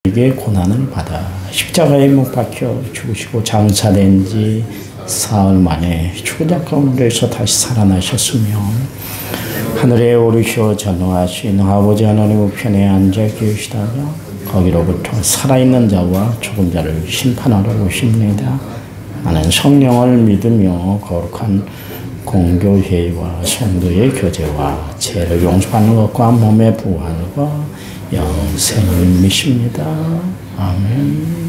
우리에게 고난을 받아 십자가에 못 박혀 죽으시고 장사된 지 사흘 만에 죽은 자 가운데서 다시 살아나셨으며 하늘에 오르셔 전능하신 아버지 하나님 우편에 앉아 계시다가 거기로부터 살아있는 자와 죽은 자를 심판하러 오십니다. 나는 성령을 믿으며 거룩한 공교회와 성도의 교제와 죄를 용서하는 것과 몸의 부활과 영생을 믿습니다. 아멘.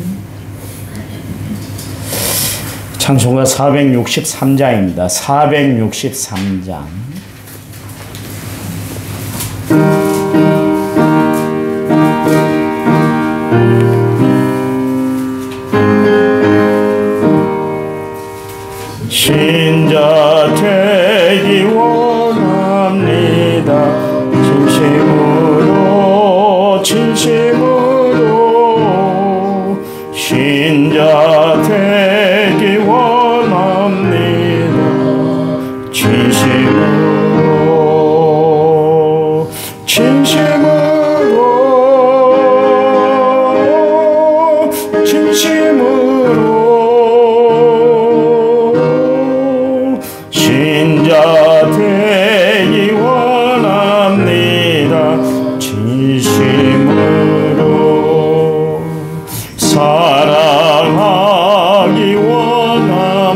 찬송가 463장입니다. 463장. 신자 되기 원합니다. 진심으로 신자 되기 원합니다. 진심으로 신자 되기 원합니다. 진심으로 사랑하기 원합니다.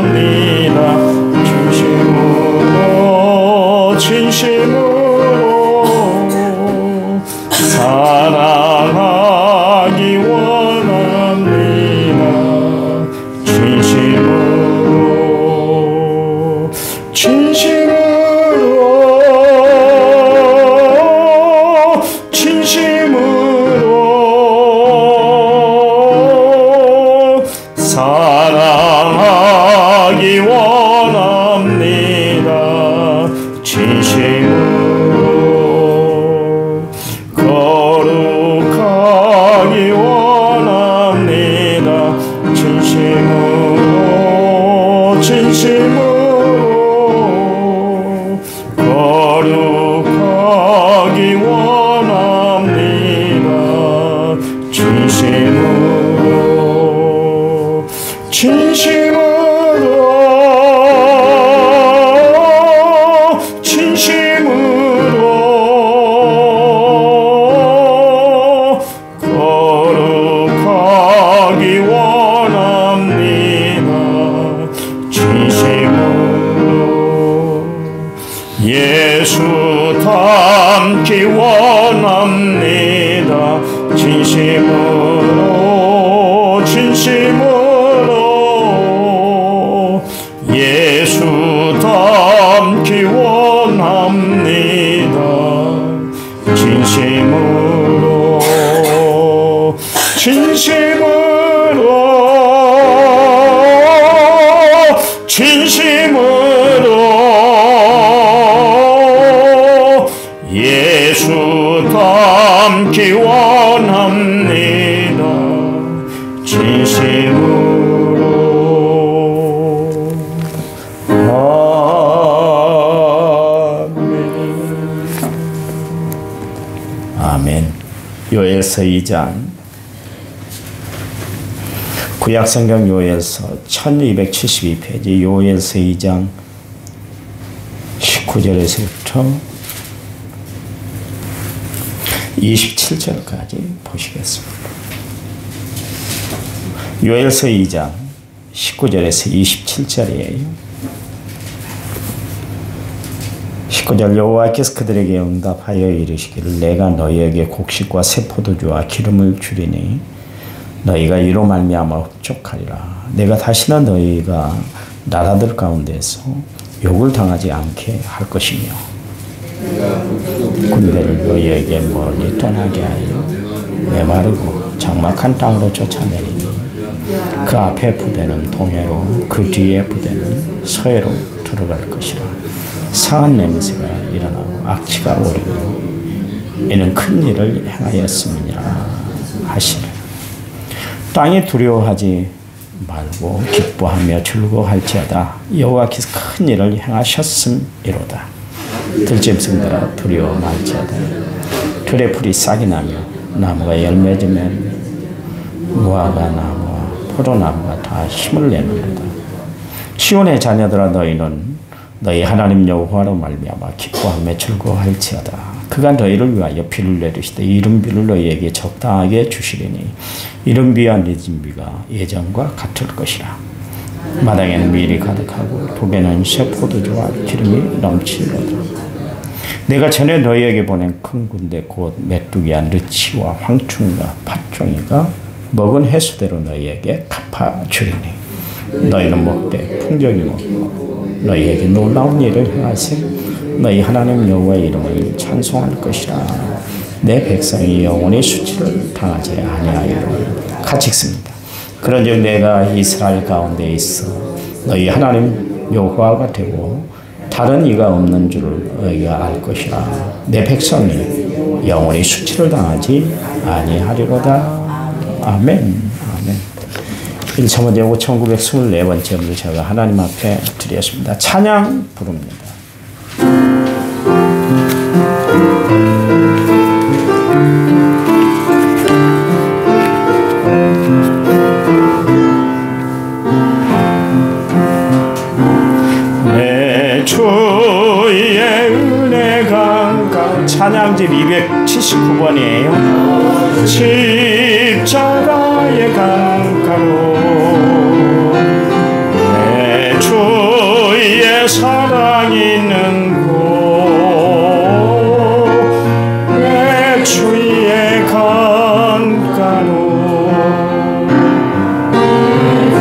진심으로 사랑하기 원합니다. 진심으로 사랑하기 원합니다. 진심으로 거룩하기 원합니다. 진심으로 거룩하기 원합니다. 진심으로 거룩하기 원합니다. 진심으로 예수 닮기 원합니다. 진심으로 예수 닮기 원합니다. 진심으로 예수 닮기 원합니다. 진심으로 아멘. 요엘서 2장. 구약성경 요엘서 1272페이지 요엘서 2장 19절에서부터 27절까지 보시겠습니다. 요엘서 2장 19절에서 27절이에요. 19절 여호와께서 그들에게 응답하여 이르시기를 내가 너희에게 곡식과 새 포도주와 기름을 주리니 너희가 이로 말미암아 흡족하리라. 내가 다시는 너희가 나라들 가운데서 욕을 당하지 않게 할 것이며 군대를 너희에게 멀리 떠나게 하여 메마르고 장막한 땅으로 쫓아내리니 그 앞에 부대는 동해로 그 뒤에 부대는 서해로 들어갈 것이라. 상한 냄새가 일어나고 악취가 오르니 이는 큰 일을 행하였음이니라 하시라. 땅이 두려워하지 말고 기뻐하며 즐거워할지어다. 여호와께서 큰 일을 행하셨음이로다. 들짐승들아 두려워 말지어다. 들의 풀이 싹이 나며 나무가 열매지면 무화과 나무와 포도나무가 다 힘을 내는도다. 시온의 자녀들아 너희는 너희 하나님 여호와로 말미암아 기뻐하며 즐거워할지어다. 그가 너희를 위하여 비를 내리시되 이른 비를 너희에게 적당하게 주시리니 이른 비와 늦은 비가 예전과 같을 것이라. 마당에는 밀이 가득하고 독에는 새 포도주와 기름이 넘치리로다. 내가 전에 너희에게 보낸 큰 군대 곧 메뚜기와 느치와 황충과 팥종이가 먹은 횟수대로 너희에게 갚아주리니 너희는 먹되 풍족히 먹고 너희에게 놀라운 일을 행하세 너희 하나님 여호와의 이름을 찬송할 것이라. 내 백성이 영원히 수치를 당하지 아니하리로다. 같이 읽습니다. 그런즉 내가 이스라엘 가운데 있어 너희 하나님 여호와가 되고 다른 이가 없는 줄을 너희가 알 것이라. 내 백성이 영원히 수치를 당하지 아니하리로다. 아멘. 아멘. 1사무엘하 1924번째 제가 하나님 앞에 드렸습니다. 찬양 부릅니다. 내 주의 은혜가 찬양집 279번이에요. 십자가의 강가로 내 주의 사랑 있는 곳 내 주의 강가로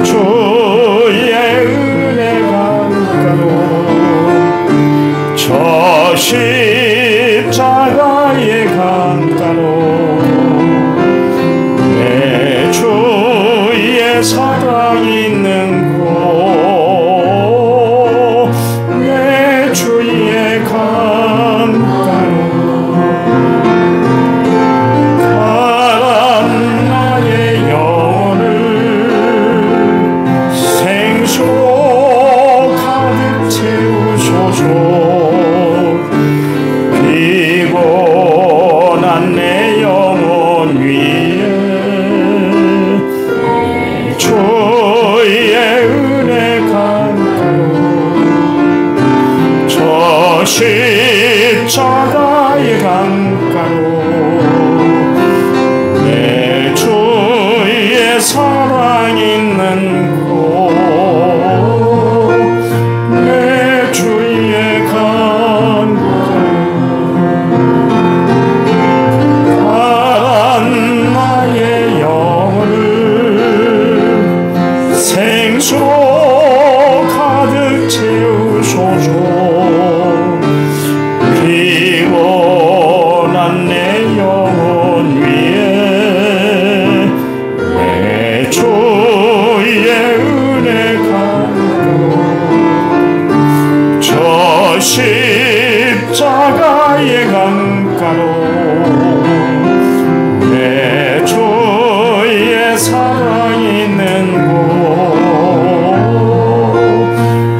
주의 은혜 강가로 저 십자가의 강가로 내 주의 사랑 있는 곳 내 주의 강가로 가란 나의 영혼을 생수로 가득 채우소서. 피곤한 내 영혼 위에 주의 은혜 강가로 저 십자가의 강가로 내 주의 사랑 있는 곳 내 주의 강가로 가란 나의 영혼을 생수로 가득 채우소서. 피곤한 내 영혼 위에 내 주의 은혜 강가로 저 십자가의 강가로 내 주의 사랑 있는 곳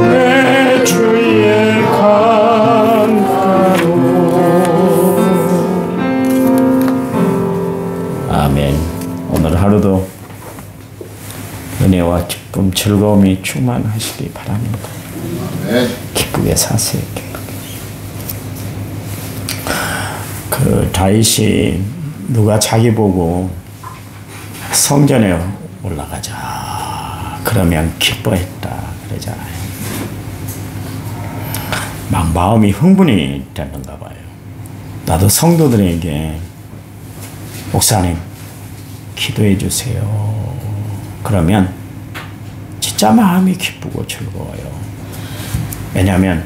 내 주의 강가로. 아멘. 오늘 하루도 은혜와 기쁨 즐거움이 충만하시기 바랍니다. 기쁘게 사세요. 기쁘게. 그 다윗이 누가 자기 보고 성전에 올라가자 그러면 기뻐했다 그러잖아요. 막 마음이 흥분이 됐는가 봐요. 나도 성도들에게 목사님 기도해 주세요. 그러면 진짜 마음이 기쁘고 즐거워요. 왜냐하면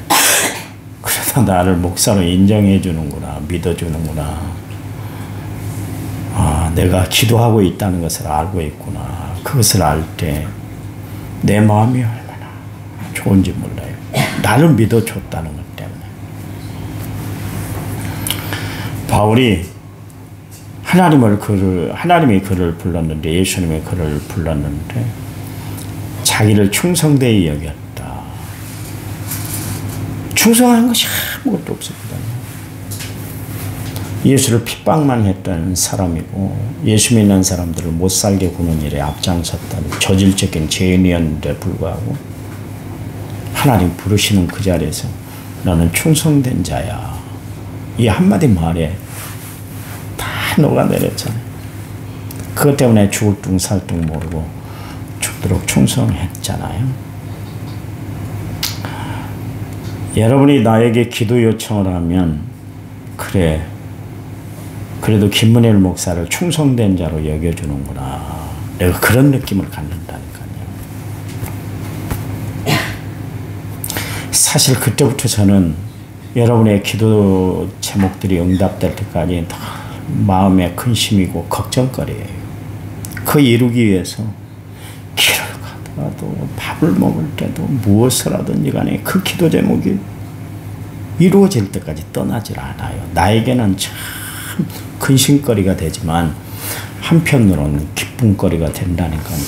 그래도 나를 목사로 인정해 주는구나, 믿어 주는구나. 아, 내가 기도하고 있다는 것을 알고 있구나. 그것을 알 때 내 마음이 얼마나 좋은지 몰라요. 나를 믿어 줬다는 것 때문에. 바울이 하나님이 그를 불렀는데, 예수님이 그를 불렀는데 자기를 충성되이 여겼다. 충성한 것이 아무것도 없습니다. 예수를 핍박만 했던 사람이고 예수 믿는 사람들을 못 살게 구는 일에 앞장섰던 저질적인 죄인이었는데 불구하고 하나님 부르시는 그 자리에서 너는 충성된 자야. 이 한마디 말에 다 녹아내렸잖아요. 그것 때문에 죽을 둥 살 둥 모르고 죽도록 충성했잖아요. 여러분이 나에게 기도 요청을 하면 그래 그래도 김문일 목사를 충성된 자로 여겨주는구나. 내가 그런 느낌을 갖는다니까요. 사실 그때부터 저는 여러분의 기도 제목들이 응답될 때까지 마음에 근심이고 걱정거리예요. 그 이루기 위해서 길을 가다가도 밥을 먹을 때도 무엇을 하든지 간에 그 기도 제목이 이루어질 때까지 떠나질 않아요. 나에게는 참 근심거리가 되지만 한편으로는 기쁨거리가 된다니까요.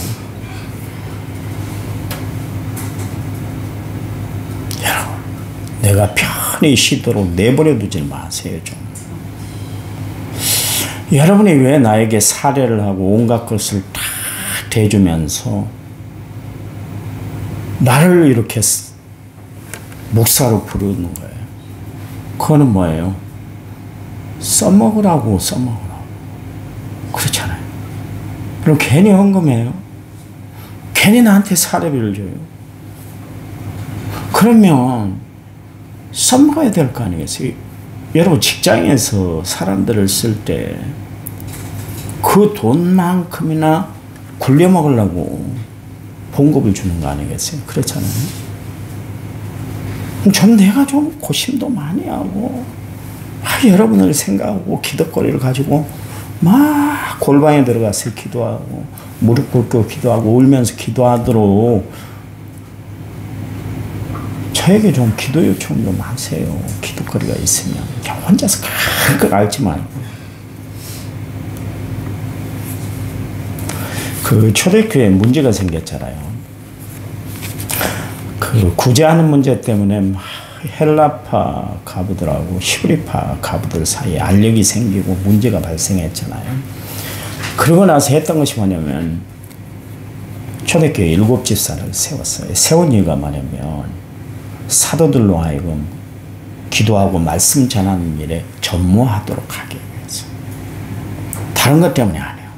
여러분, 내가 편히 쉬도록 내버려 두지 마세요. 좀. 여러분이 왜 나에게 사례를 하고 온갖 것을 다 대주면서 나를 이렇게 목사로 부르는 거예요? 그거는 뭐예요? 써먹으라고. 그렇잖아요. 그럼 괜히 헌금해요. 괜히 나한테 사례비를 줘요. 그러면 써먹어야 될 거 아니겠어요? 여러분 직장에서 사람들을 쓸 때 그 돈만큼이나 굴려먹으려고 봉급을 주는 거 아니겠어요? 그렇잖아요. 좀 내가 좀 고심도 많이 하고 여러분을 생각하고 기도거리를 가지고 막 골방에 들어가서 기도하고 무릎 꿇고 기도하고 울면서 기도하도록 저에게 좀 기도 요청 좀 하세요. 기도거리가 있으면 혼자서 가끔 앓지 말고. 그 초대교회에 문제가 생겼잖아요. 그 구제하는 문제 때문에 막 헬라파 가부들하고 히브리파 가부들 사이에 알력이 생기고 문제가 발생했잖아요. 그러고 나서 했던 것이 뭐냐면 초대교회 7집사를 세웠어요. 세운 이유가 뭐냐면 사도들로 하여금 기도하고 말씀 전하는 일에 전무하도록 하기 위해서. 다른 것 때문에 안 해요.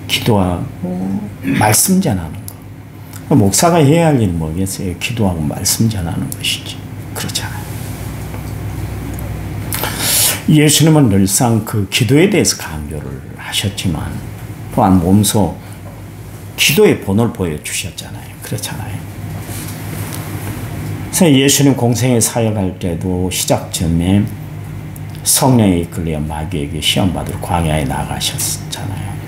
기도하고 말씀 전하는 거. 목사가 해야 할 일은 뭐겠어요? 기도하고 말씀 전하는 것이지. 그렇잖아요. 예수님은 늘상 그 기도에 대해서 강조를 하셨지만 또한 몸소 기도의 본을 보여주셨잖아요. 그렇잖아요. 그래서 예수님 공생에 사역할 때도 시작점에 성령에 이끌려 마귀에게 시험받으러 광야에 나가셨잖아요.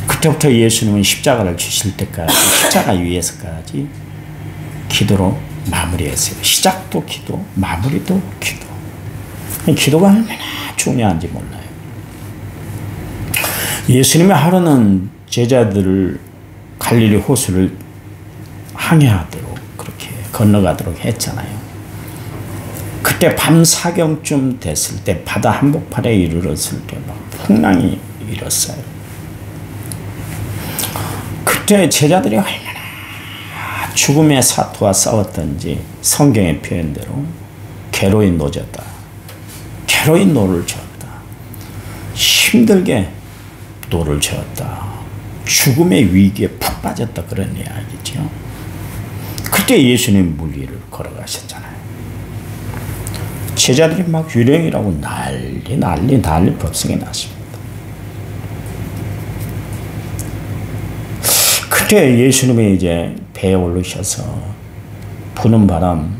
그때부터 예수님은 십자가를 주실 때까지 십자가 위에서까지 기도로 마무리했어요. 시작도 기도, 마무리도 기도. 기도가 얼마나 중요한지 몰라요. 예수님의 하루는 제자들을 갈릴리 호수를 항해하도록 그렇게 건너가도록 했잖아요. 그때 밤 사경쯤 됐을 때 바다 한복판에 이르렀을 때 막 풍랑이 일었어요. 그때 제자들이 얼마나 죽음의 사투와 싸웠던지 성경의 표현대로 괴로이 노졌다. 괴로이 노를 저었다. 힘들게 노를 저었다. 죽음의 위기에 푹 빠졌다. 그런 이야기죠. 그때 예수님 물 위를 걸어가셨잖아요. 제자들이 막 유령이라고 난리 법석이 났습니다. 그때 예수님이 이제 배에 오르셔서 부는 바람,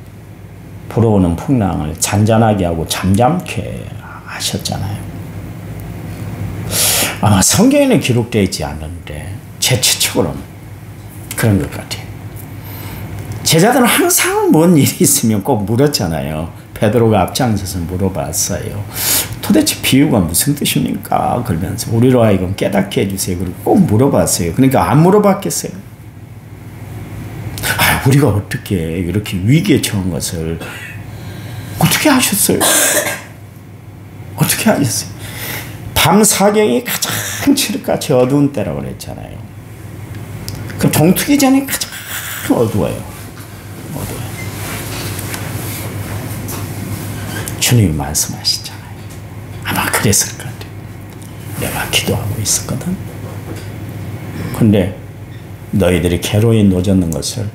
불어오는 풍랑을 잔잔하게 하고 잠잠케 하셨잖아요. 아마 성경에는 기록되어 있지 않는데 제 추측으로는 그런 것 같아요. 제자들은 항상 뭔 일이 있으면 꼭 물었잖아요. 베드로가 앞장서서 물어봤어요. 도대체 비유가 무슨 뜻입니까? 그러면서 우리로 하여금 깨닫게 해주세요. 그리고 꼭 물어봤어요. 그러니까 안 물어봤겠어요. 우리가 어떻게 이렇게 위기에 처한 것을 어떻게 하셨어요? 어떻게 하셨어요? 밤 사경이 가장 칠흑같이 어두운 때라고 그랬잖아요. 그 동트기 전에 가장 어두워요. 어두워요. 주님이 말씀하시잖아요. 아마 그랬을 것 같아요. 내가 기도하고 있었거든. 근데 너희들이 괴로이 놓졌는 것을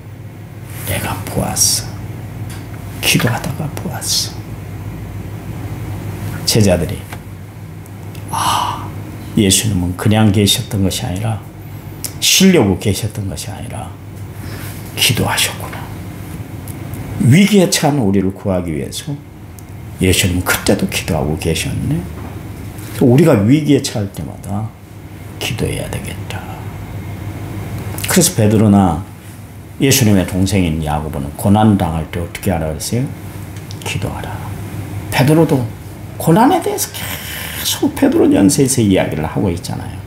내가 보았어. 기도하다가 보았어. 제자들이 예수님은 그냥 계셨던 것이 아니라 쉬려고 계셨던 것이 아니라 기도하셨구나. 위기에 처한 우리를 구하기 위해서 예수님은 그때도 기도하고 계셨네. 우리가 위기에 처할 때마다 기도해야 되겠다. 그래서 베드로나 예수님의 동생인 야고보는 고난당할 때 어떻게 하라 그랬어요? 기도하라. 베드로도 고난에 대해서 계속 베드로전서에서 이야기를 하고 있잖아요.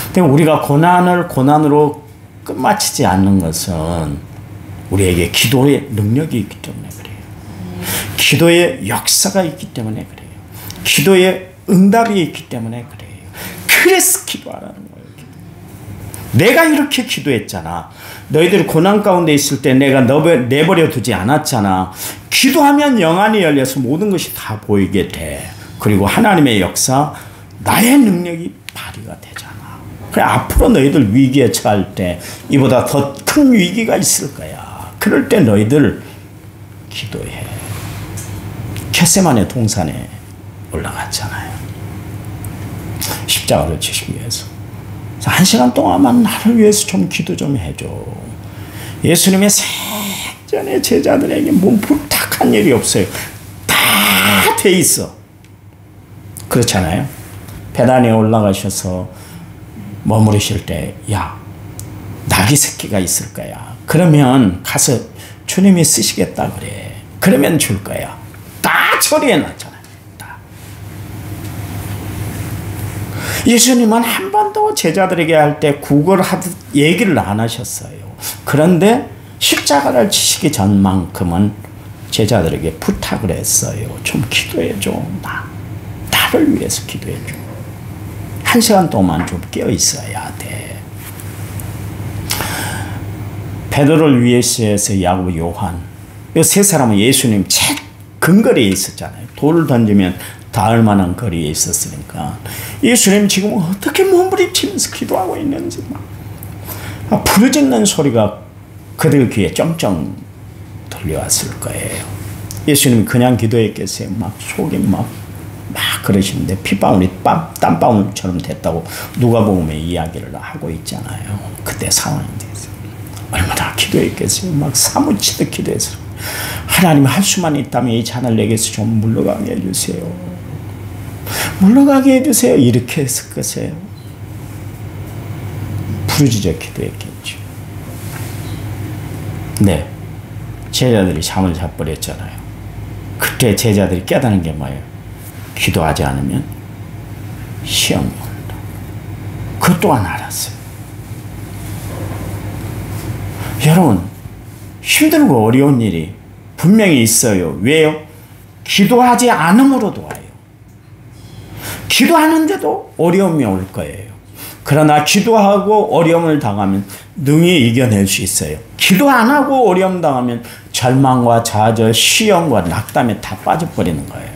근데 우리가 고난을 고난으로 끝마치지 않는 것은 우리에게 기도의 능력이 있기 때문에 그래요. 기도의 역사가 있기 때문에 그래요. 기도의 응답이 있기 때문에 그래요. 그래서 기도하라는 거예요. 내가 이렇게 기도했잖아. 너희들이 고난 가운데 있을 때 내가 내버려 두지 않았잖아. 기도하면 영안이 열려서 모든 것이 다 보이게 돼. 그리고 하나님의 역사, 나의 능력이 발휘가 되잖아. 그래, 앞으로 너희들 위기에 처할 때 이보다 더 큰 위기가 있을 거야. 그럴 때 너희들 기도해. 겟세마네 동산에 올라갔잖아요. 십자가를 지시기 위해서. 1시간 동안만 나를 위해서 좀 기도 좀 해줘. 예수님의 생전에 제자들에게 뭐 부탁한 일이 없어요. 다 돼 있어. 그렇잖아요. 배단위에 올라가셔서 머무르실 때, 야, 나귀 새끼가 있을 거야. 그러면 가서 주님이 쓰시겠다 그래. 그러면 줄 거야. 다 처리해 놨잖아요. 다. 예수님은 한 번도 제자들에게 할 때 구걸하듯 얘기를 안 하셨어요. 그런데 십자가를 지시기 전만큼은 제자들에게 부탁을 했어요. 좀 기도해줘. 나를 위해서 기도해줘. 1시간 동안 좀 깨어 있어야 돼. 베드로를 위해서 야고보, 요한, 이 세 사람은 예수님 책 근거리에 있었잖아요. 돌을 던지면 닿을 만한 거리에 있었으니까 예수님 지금 어떻게 몸부림치면서 기도하고 있는지 막 부르짖는 소리가 그들 귀에 쩡쩡 들려왔을 거예요. 예수님이 그냥 기도했겠어요. 막 속이 막 그러시는데 핏방울이 땀방울처럼 됐다고 누가복음의 이야기를 하고 있잖아요. 그때 상황이 됐어요. 얼마나 기도했겠어요. 막 사무치듯 기도했어요. 하나님 할 수만 있다면 이 잔을 내게서 좀 물러가게 해주세요. 물러가게 해주세요. 이렇게 했을 것이에요. 부르짖어 기도했겠죠. 네, 제자들이 잠을 자버렸잖아요. 그때 제자들이 깨닫는 게 뭐예요? 기도하지 않으면 시험이 온다. 그것 또한 알았어요. 여러분, 힘들고 어려운 일이 분명히 있어요. 왜요? 기도하지 않음으로도 와요. 기도하는데도 어려움이 올 거예요. 그러나 기도하고 어려움을 당하면 능히 이겨낼 수 있어요. 기도 안 하고 어려움 당하면 절망과 좌절, 시험과 낙담에 다 빠져버리는 거예요.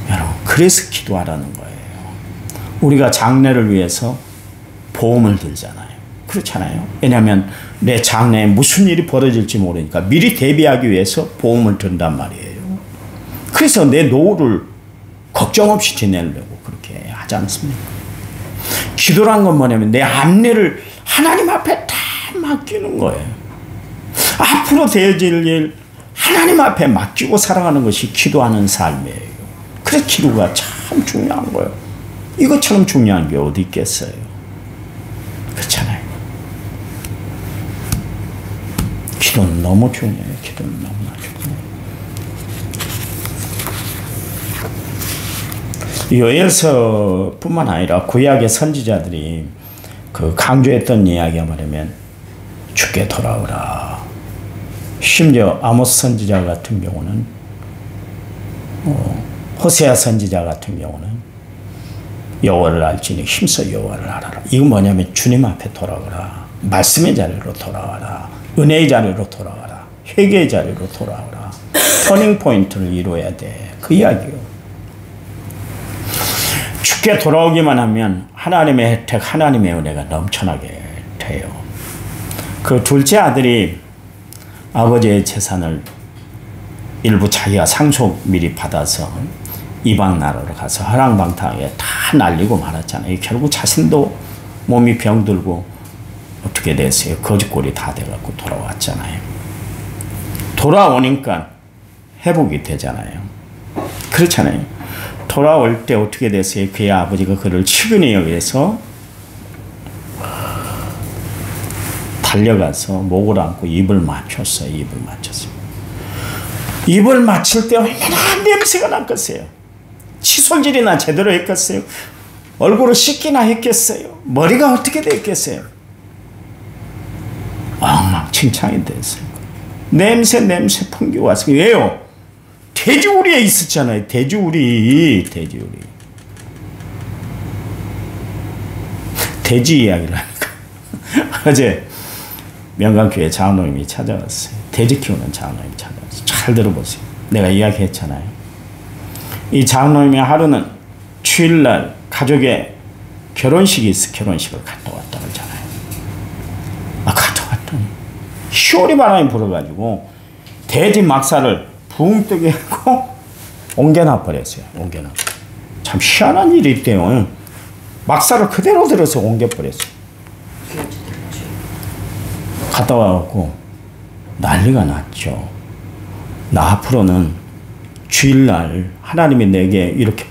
여러분, 그래서 기도하라는 거예요. 우리가 장래를 위해서 보험을 들잖아요. 그렇잖아요. 왜냐하면 내 장래에 무슨 일이 벌어질지 모르니까 미리 대비하기 위해서 보험을 든단 말이에요. 그래서 내 노후를 걱정 없이 지내려고 그렇게 하지 않습니까? 기도란 건 뭐냐면 내 앞일을 하나님 앞에 다 맡기는 거예요. 앞으로 되어질 일 하나님 앞에 맡기고 살아가는 것이 기도하는 삶이에요. 그래서 기도가 참 중요한 거예요. 이것처럼 중요한 게 어디 있겠어요? 그렇잖아요. 기도는 너무 중요해요. 기도는 너무나 중요해요. 요엘서뿐만 아니라 구약의 선지자들이 그 강조했던 이야기가 뭐냐면 주께 돌아오라. 심지어 아모스 선지자 같은 경우는 호세아 선지자 같은 경우는 여호와를 알지니 힘써 여호와를 알아라. 이건 뭐냐면 주님 앞에 돌아오라. 말씀의 자리로 돌아와라. 은혜의 자리로 돌아와라. 회개의 자리로 돌아와라. 터닝 포인트를 이루어야 돼. 그 이야기요. 주께 돌아오기만 하면 하나님의 혜택, 하나님의 은혜가 넘쳐나게 돼요. 그 둘째 아들이 아버지의 재산을 일부 자기가 상속 미리 받아서 이방 나라로 가서 허랑방탕하게 다 날리고 말았잖아요. 결국 자신도 몸이 병들고 어떻게 됐어요? 거지꼴이 다 돼갖고 돌아왔잖아요. 돌아오니까 회복이 되잖아요. 그렇잖아요. 돌아올 때 어떻게 됐어요? 그의 아버지가 그를 측은히 여기서 달려가서 목을 안고 입을 맞췄어요. 입을 맞췄어요. 입을 맞출 때 얼마나 냄새가 났겠어요. 칫솔질이나 제대로 했겠어요. 얼굴을 씻기나 했겠어요. 머리가 어떻게 됐겠어요. 엉망진창이 됐어요. 냄새 풍겨왔어요. 왜요? 돼지우리에 있었잖아요. 돼지우리. 돼지 이야기를 하니까 어제 명강교회 장로님이 찾아왔어요. 돼지 키우는 장로님이 찾아왔어요. 잘 들어보세요. 내가 이야기했잖아요. 이 장로님이 하루는 주일날 가족의 결혼식이 있어 결혼식을 갔다 왔다 그러잖아요. 갔다 왔더니 시오리 바람이 불어가지고 돼지 막사를 붕 뜨게 하고 옮겨놔 버렸어요. 옮겨놔. 참 희한한 일이 있대요. 막사를 그대로 들어서 옮겨버렸어요. 갔다 와갖고 난리가 났죠. 나 앞으로는 주일날 하나님이 내게 이렇게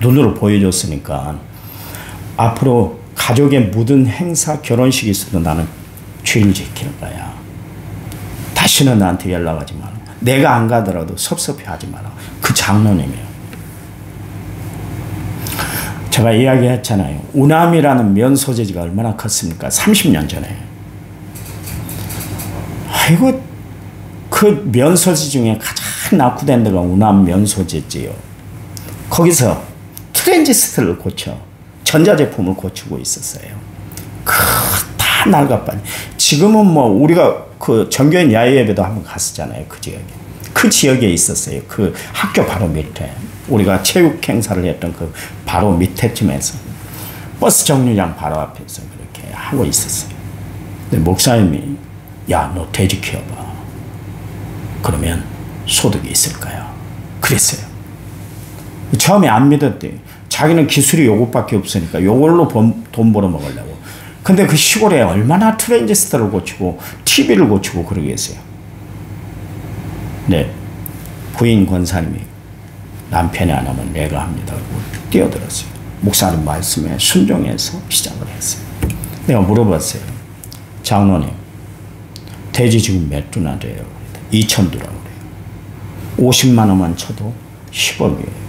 눈으로 보여줬으니까 앞으로 가족의 모든 행사 결혼식이 있어도 나는 주일 지키는 거야. 다시는 나한테 연락하지 마라. 내가 안 가더라도 섭섭해하지 마라. 그 장로님이에요. 제가 이야기했잖아요. 우남이라는 면 소재지가 얼마나 컸습니까? 30년 전에. 아이고 그 면 소재 중에 가장 낙후된 데가 우남 면 소재지요. 거기서 트랜지스터를 고쳐 전자제품을 고치고 있었어요. 다 낡아빠져. 지금은 뭐 우리가 그 정교인 야외 예배도 한번 갔었잖아요. 그 지역에. 그 지역에 있었어요. 그 학교 바로 밑에. 우리가 체육 행사를 했던 그 바로 밑에쯤에서 버스 정류장 바로 앞에서 그렇게 하고 있었어요. 근데 목사님이 야, 너 돼지 키워봐. 그러면 소득이 있을 거야. 그랬어요. 처음에 안 믿었대. 자기는 기술이 요것밖에 없으니까 요걸로 돈 벌어 먹으려고. 근데 그 시골에 얼마나 트랜지스터를 고치고 TV를 고치고 그러겠어요. 네. 부인 권사님이 남편이 안 하면 내가 합니다. 그리고 뛰어들었어요. 목사님 말씀에 순종해서 시작을 했어요. 내가 물어봤어요. 장로님, 돼지 지금 몇 두나 돼요? 2,000두라고 그래요. 50만 원만 쳐도 10억이에요.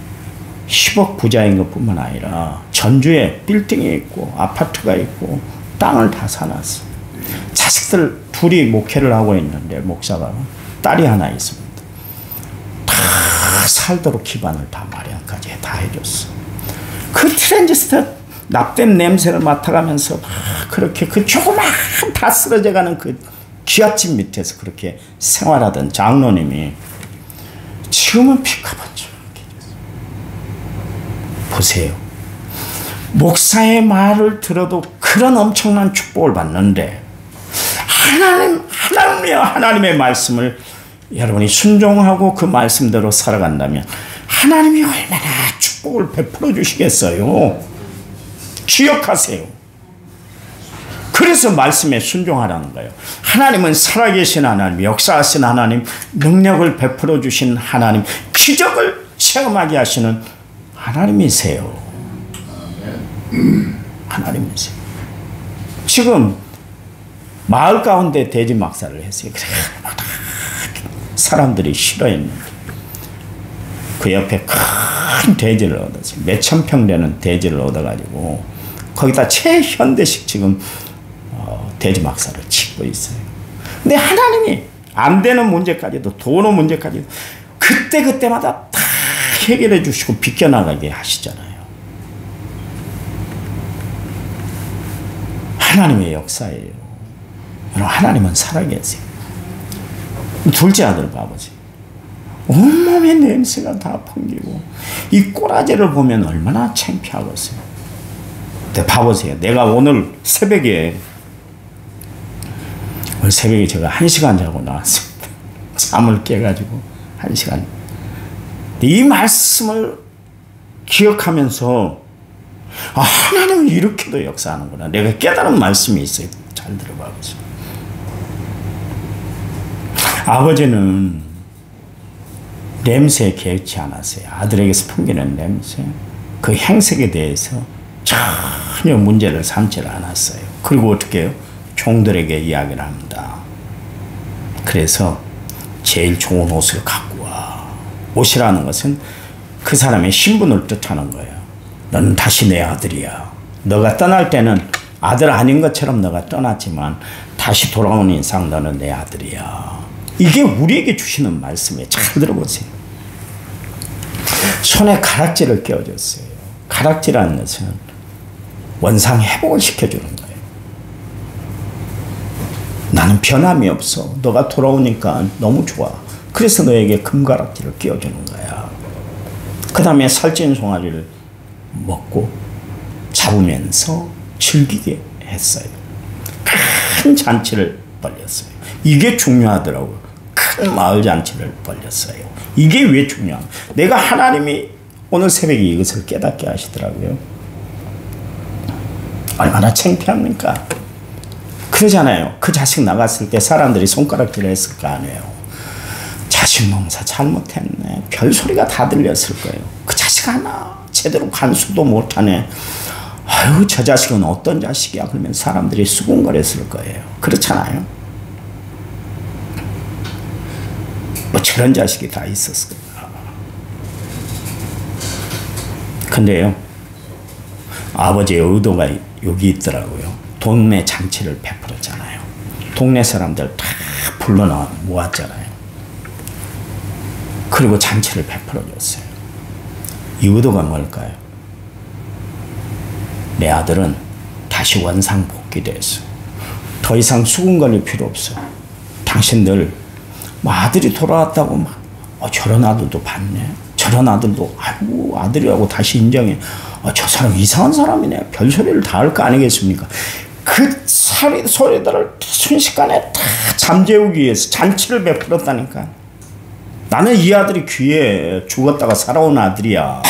10억 부자인 것뿐만 아니라 전주에 빌딩이 있고 아파트가 있고 땅을 다 사놨어. 자식들 둘이 목회를 하고 있는데 목사가 딸이 하나 있습니다. 다 살도록 기반을 다 마련까지 다 해줬어. 그 트랜지스터 납땜 냄새를 맡아가면서 막 그렇게 그 조그만 다 쓰러져가는 그 기아집 밑에서 그렇게 생활하던 장로님이 지금은 피카번쩍 보세요. 목사의 말을 들어도 그런 엄청난 축복을 받는데 하나님의 말씀을 여러분이 순종하고 그 말씀대로 살아간다면 하나님이 얼마나 축복을 베풀어 주시겠어요. 기억하세요. 그래서 말씀에 순종하라는 거예요. 하나님은 살아계신 하나님, 역사하신 하나님, 능력을 베풀어 주신 하나님, 기적을 체험하게 하시는 하나님이세요. 하나님이세요. 지금 마을 가운데 돼지 막사를 했어요. 그래, 사람들이 싫어했는데 그 옆에 큰 돼지를 얻었어요. 몇천 평 되는 돼지를 얻어가지고 거기다 최현대식 지금 돼지 막사를 짓고 있어요. 근데 하나님이 안 되는 문제까지도 도는 문제까지도 그때마다 다 해결해 주시고 비껴나가게 하시잖아요. 하나님의 역사예요. 여러분, 하나님은 살아계세요. 둘째 아들 봐보세요. 온몸에 냄새가 다 풍기고 이 꼬라지를 보면 얼마나 창피하겠어요. 근데 봐보세요. 내가 오늘 새벽에 제가 1시간 자고 나왔습니다. 잠을 깨가지고 1시간. 이 말씀을 기억하면서 하나님은 이렇게도 역사하는구나. 내가 깨달은 말씀이 있어요. 잘 들어봐 보세요. 아버지는 냄새에 개의치 않았어요. 아들에게서 풍기는 냄새, 그 행색에 대해서 전혀 문제를 삼지 않았어요. 그리고 어떻게 해요? 종들에게 이야기를 합니다. 그래서 제일 좋은 옷을 갖고 와. 옷이라는 것은 그 사람의 신분을 뜻하는 거예요. 너는 다시 내 아들이야. 너가 떠날 때는 아들 아닌 것처럼 너가 떠났지만 다시 돌아오는 이상 너는 내 아들이야. 이게 우리에게 주시는 말씀이에요. 잘 들어보세요. 손에 가락지를 끼워줬어요. 가락지라는 것은 원상 회복을 시켜주는 거예요. 나는 변함이 없어. 너가 돌아오니까 너무 좋아. 그래서 너에게 금가락지를 끼워주는 거야. 그 다음에 살찐 송아지를 먹고 잡으면서 즐기게 했어요. 큰 잔치를 벌였어요. 이게 중요하더라고요. 큰 마을 잔치를 벌였어요. 이게 왜 중요한? 내가 하나님이 오늘 새벽에 이것을 깨닫게 하시더라고요. 얼마나 창피합니까? 그러잖아요. 그 자식 나갔을 때 사람들이 손가락질을 했을 거 아니에요. 자식 농사 잘못했네. 별소리가 다 들렸을 거예요. 그 자식 하나 제대로 간수도 못하네. 아유, 저 자식은 어떤 자식이야. 그러면 사람들이 수군거렸을 거예요. 그렇잖아요. 뭐 저런 자식이 다 있었을 거야. 근데요, 아버지의 의도가 여기 있더라고요. 동네 잔치를 베풀었잖아요. 동네 사람들 다 불러 모았잖아요. 그리고 잔치를 베풀어줬어요. 이 의도가 뭘까요? 내 아들은 다시 원상복귀됐어. 더 이상 수군거릴 필요 없어. 당신들 뭐 아들이 돌아왔다고 막 저런 아들도 봤네. 저런 아들도 아이고 아들이라고 다시 인정해. 저 사람 이상한 사람이네. 별소리를 다 할 거 아니겠습니까? 그 소리들을 순식간에 다 잠재우기 위해서 잔치를 베풀었다니까. 나는 이 아들이 귀해. 죽었다가 살아온 아들이야.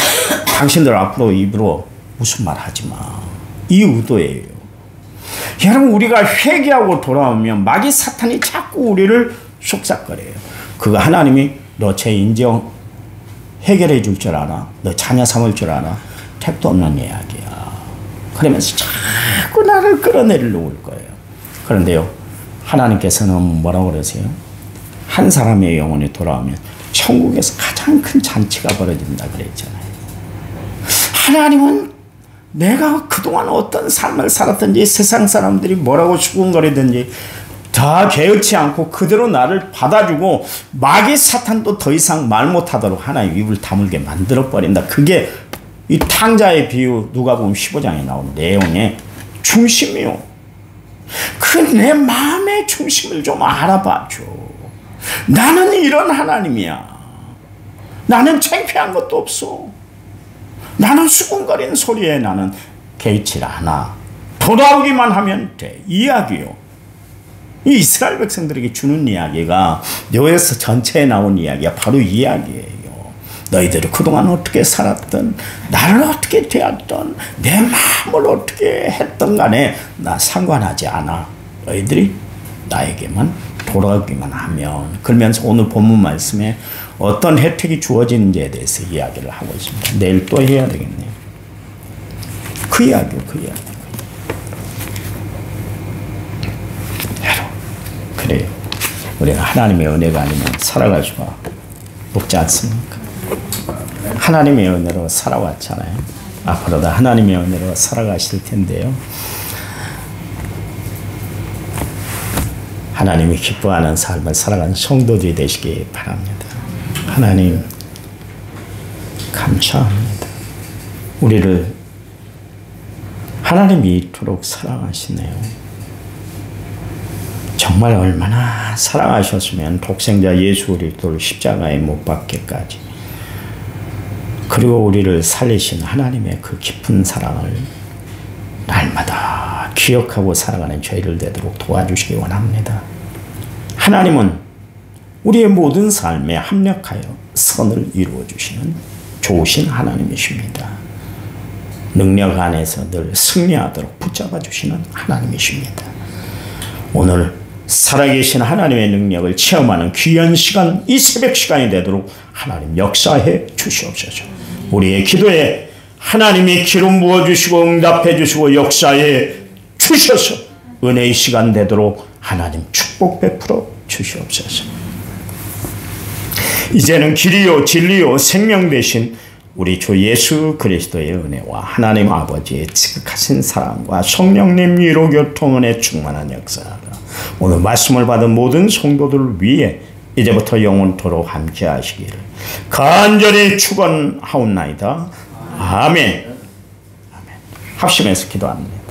당신들 앞으로 입으로 무슨 말 하지 마. 이 의도예요. 여러분, 우리가 회개하고 돌아오면 마귀 사탄이 자꾸 우리를 속삭거려요. 그거 하나님이 너 제 인정 해결해 줄 줄 알아? 너 자녀 삼을 줄 알아? 택도 없는 이야기야. 그러면서 자꾸 나를 끌어내리려고 올 거예요. 그런데요, 하나님께서는 뭐라고 그러세요? 한 사람의 영혼이 돌아오면 천국에서 가장 큰 잔치가 벌어진다 그랬잖아요. 하나님은 내가 그동안 어떤 삶을 살았든지 세상 사람들이 뭐라고 수군거리든지 다 개의치 않고 그대로 나를 받아주고 마귀 사탄도 더 이상 말 못하도록 하나의 입을 다물게 만들어버린다. 그게 이 탕자의 비유 누가복음 15장에 나오는 내용의 중심이요. 그 내 마음의 중심을 좀 알아봐줘. 나는 이런 하나님이야. 나는 창피한 것도 없어. 나는 수군거리는 소리에 나는 개의치 않아. 돌아오기만 하면 돼. 이야기요. 이 이스라엘 백성들에게 주는 이야기가 요에서 전체에 나온 이야기가 바로 이 이야기예요. 너희들이 그동안 어떻게 살았든 나를 어떻게 대했든 내 마음을 어떻게 했든 간에 나 상관하지 않아. 너희들이 나에게만 돌아오기만 하면. 그러면서 오늘 본문 말씀에 어떤 혜택이 주어지는지에 대해서 이야기를 하고 있습니다. 내일 또 해야 되겠네요. 그 이야기요. 그 이야기. 그래요. 우리가 하나님의 은혜가 아니면 살아갈 수가 없지 않습니까? 하나님의 은혜로 살아왔잖아요. 앞으로도 하나님의 은혜로 살아가실 텐데요. 하나님이 기뻐하는 삶을 살아가는 성도들이 되시기 바랍니다. 하나님, 감사합니다. 우리를 하나님이 이토록 사랑하시네요. 정말 얼마나 사랑하셨으면 독생자 예수 그리스도를 십자가에 못 박기까지, 그리고 우리를 살리신 하나님의 그 깊은 사랑을 날마다 기억하고 살아가는 저희를 되도록 도와주시기 원합니다. 하나님은 우리의 모든 삶에 합력하여 선을 이루어 주시는 좋으신 하나님이십니다. 능력 안에서 늘 승리하도록 붙잡아 주시는 하나님이십니다. 오늘 살아계신 하나님의 능력을 체험하는 귀한 시간, 이 새벽 시간이 되도록 하나님 역사해 주시옵소서. 우리의 기도에 하나님이 기름 부어주시고 응답해 주시고 역사해 주셔서 은혜의 시간 되도록 하나님 축복 베풀어 주시옵소서. 이제는 길이요 진리요 생명 되신 우리 주 예수 그리스도의 은혜와 하나님 아버지의 지극하신 사랑과 성령님 위로 교통은혜 충만한 역사가 오늘 말씀을 받은 모든 성도들을 위해 이제부터 영원토록 함께 하시기를 간절히 축원하옵나이다. 아멘. 아멘. 합심해서 기도합니다.